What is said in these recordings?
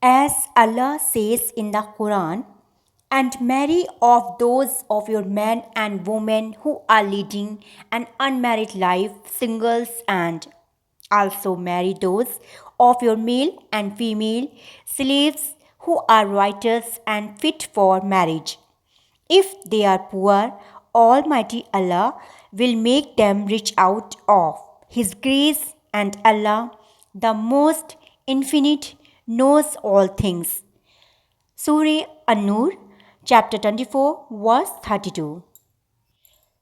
As Allah says in the Quran, and marry of those of your men and women who are leading an unmarried life, singles, and also marry those of your male and female slaves who are righteous and fit for marriage. If they are poor, Almighty Allah will make them rich out of His grace, and Allah, the most infinite, knows all things. Surah An-Nur, chapter 24, verse 32.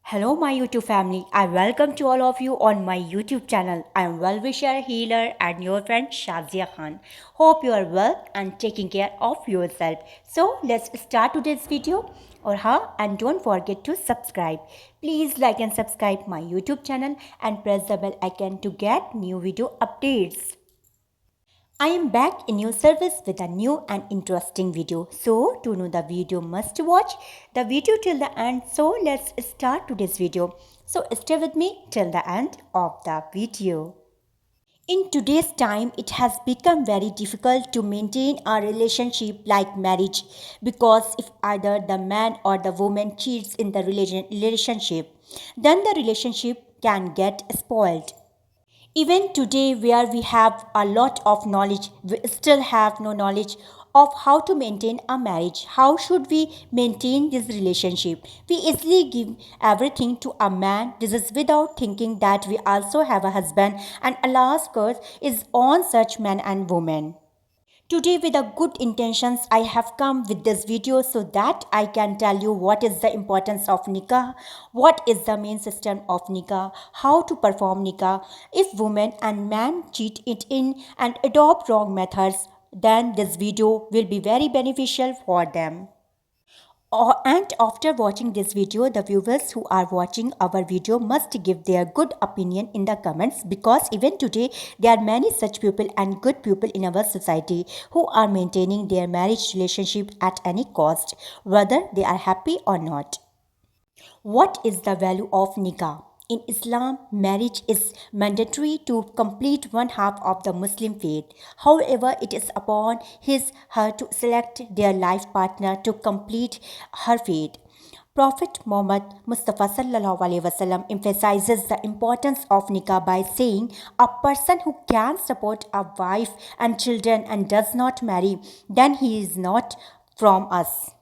Hello, my YouTube family. I welcome to all of you on my YouTube channel. I am well-wisher, healer, and your friend Shazia Khan. Hope you are well and taking care of yourself. So let's start today's video. And don't forget to subscribe. Please like and subscribe my YouTube channel and press the bell icon to get new video updates. I am back in your service with a new and interesting video. So to know the video must watch the video till the end. So let's start today's video. So stay with me till the end of the video. In today's time, it has become very difficult to maintain a relationship like marriage because if either the man or the woman cheats in the relationship, then the relationship can get spoiled. Even today, where we have a lot of knowledge, we still have no knowledge of how to maintain a marriage. How should we maintain this relationship? We easily give everything to a man. This is without thinking that we also have a husband, and Allah's curse is on such men and women. Today, with a good intentions, I have come with this video so that I can tell you what is the importance of nikah, what is the main system of nikah, how to perform nikah. If women and man cheat it in and adopt wrong methods, then this video will be very beneficial for them. And after watching this video, the viewers who are watching our video must give their good opinion in the comments because even today there are many such people and good people in our society who are maintaining their marriage relationship at any cost, whether they are happy or not. What is the value of nikah? In Islam, marriage is mandatory to complete one half of the Muslim faith. However, it is upon her to select their life partner to complete her faith. Prophet Muhammad Mustafa sallallahu alaihi wasallam emphasizes the importance of nikah by saying, "A person who can support a wife and children and does not marry, then he is not from us."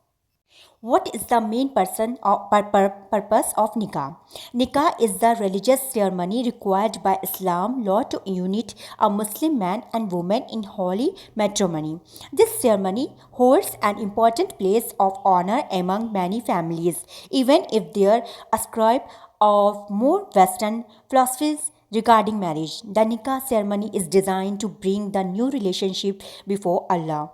What is the main purpose of nikah? Nikah is the religious ceremony required by Islam law to unite a Muslim man and woman in holy matrimony. This ceremony holds an important place of honor among many families, even if they ascribe of more Western philosophies regarding marriage. The nikah ceremony is designed to bring the new relationship before Allah.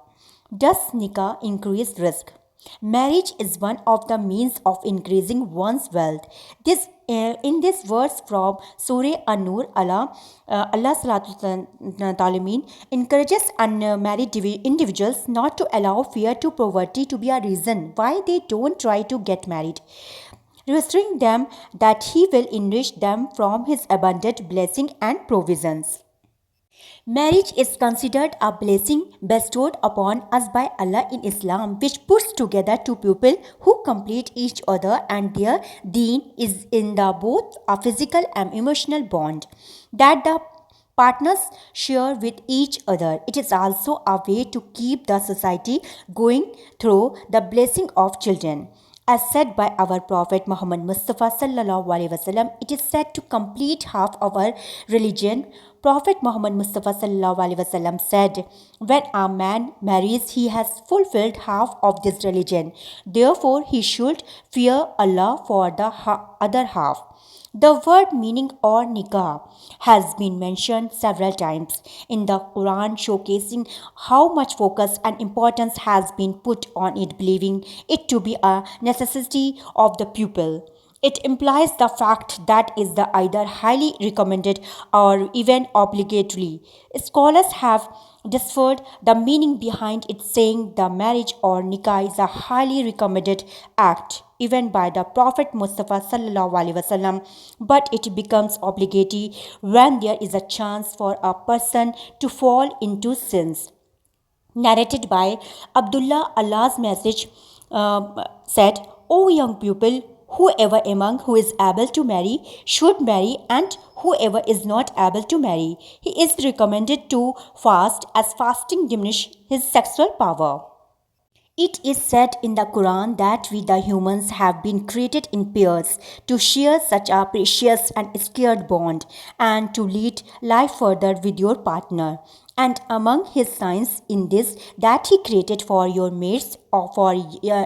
Does nikah increase risk? Marriage is one of the means of increasing one's wealth. In this verse from Surah An-Nur, Allah Talameen encourages unmarried individuals not to allow fear to poverty to be a reason why they don't try to get married, reassuring them that He will enrich them from His abundant blessing and provisions. Marriage is considered a blessing bestowed upon us by Allah in Islam, which puts together two people who complete each other, and their deen is in the both a physical and emotional bond that the partners share with each other. It is also a way to keep the society going through the blessing of children. As said by our Prophet Muhammad Mustafa sallallahu alaihi wasallam, it is said to complete half of our religion. Prophet Muhammad Mustafa sallallahu alaihi wasallam said, "When a man marries, he has fulfilled half of this religion. Therefore, he should fear Allah for the other half." The word meaning or nikah has been mentioned several times in the Quran, showcasing how much focus and importance has been put on it, believing it to be a necessity of the pupil. It implies the fact that is the either highly recommended or even obligatory. Scholars have deciphered the meaning behind it, saying the marriage or nikah is a highly recommended act even by the Prophet Mustafa sallallahu alaihi wasallam, but it becomes obligatory when there is a chance for a person to fall into sins. narrated by Abdullah. Allah's message said, O young people, whoever among who is able to marry should marry, and whoever is not able to marry, he is recommended to fast, as fasting diminishes his sexual power. It is said in the Quran that we the humans have been created in pairs to share such a precious and scared bond and to lead life further with your partner. And among his signs in this that he created for your mates or for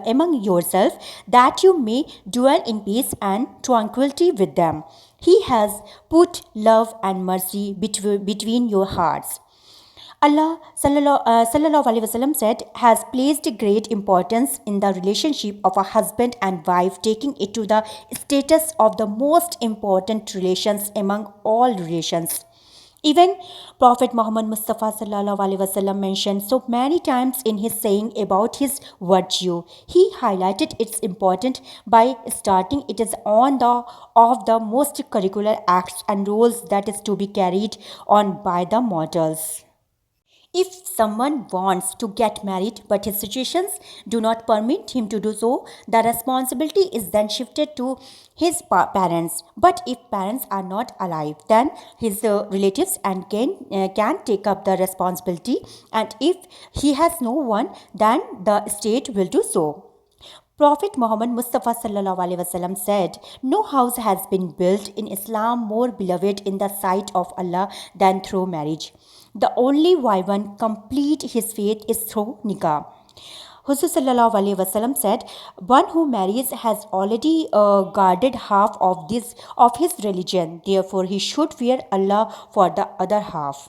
among yourself that you may dwell in peace and tranquility with them. He has put love and mercy between your hearts. Allah sallallahu alaihi wasallam said has placed great importance in the relationship of a husband and wife, taking it to the status of the most important relations among all relations. Even Prophet Muhammad Mustafa sallallahu alaihi wasallam mentioned so many times in his saying about his virtue. He highlighted its importance by starting it is on the of the most curricular acts and roles that is to be carried on by the mortals. If someone wants to get married but his situations do not permit him to do so, the responsibility is then shifted to his parents. But if parents are not alive, then his relatives and can take up the responsibility. And if he has no one, then the state will do so. Prophet Muhammad Mustafa sallallahu alaihi wasallam said, "No house has been built in Islam more beloved in the sight of Allah than through marriage. The only way one complete his faith is through nikah." Huzur sallallahu alaihi wasallam said, "One who marries has already guarded half of his religion. Therefore, he should fear Allah for the other half."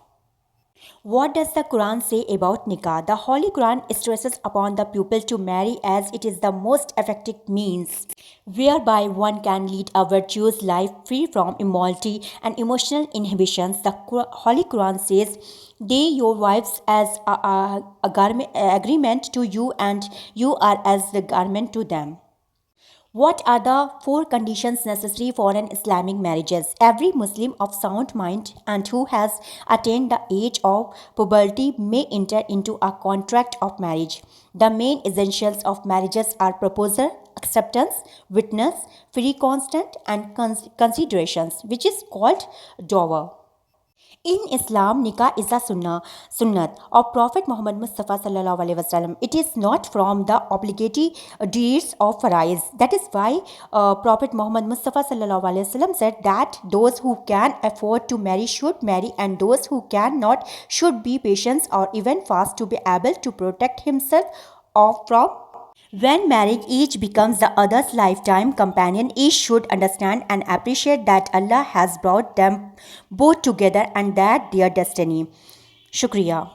What does the Quran say about nikah? The Holy Quran stresses upon the pupil to marry as it is the most effective means whereby one can lead a virtuous life free from immorality and emotional inhibitions. The Holy Quran says, "They your wives as a garment, agreement to you, and you are as the garment to them." What are the four conditions necessary for an Islamic marriages? Every Muslim of sound mind and who has attained the age of puberty may enter into a contract of marriage. The main essentials of marriages are proposal, acceptance, witness, free consent, and considerations, which is called dower. In Islam, nikah is a sunnat of Prophet Muhammad Mustafa sallallahu alaihi wasallam. It is not from the obligatory deeds of farais. That is why Prophet Muhammad Mustafa sallallahu alaihi wasallam said that those who can afford to marry should marry, and those who cannot should be patient or even fast to be able to protect himself of from when marriage each becomes the other's lifetime companion, each should understand and appreciate that Allah has brought them both together and that their destiny. Shukriya.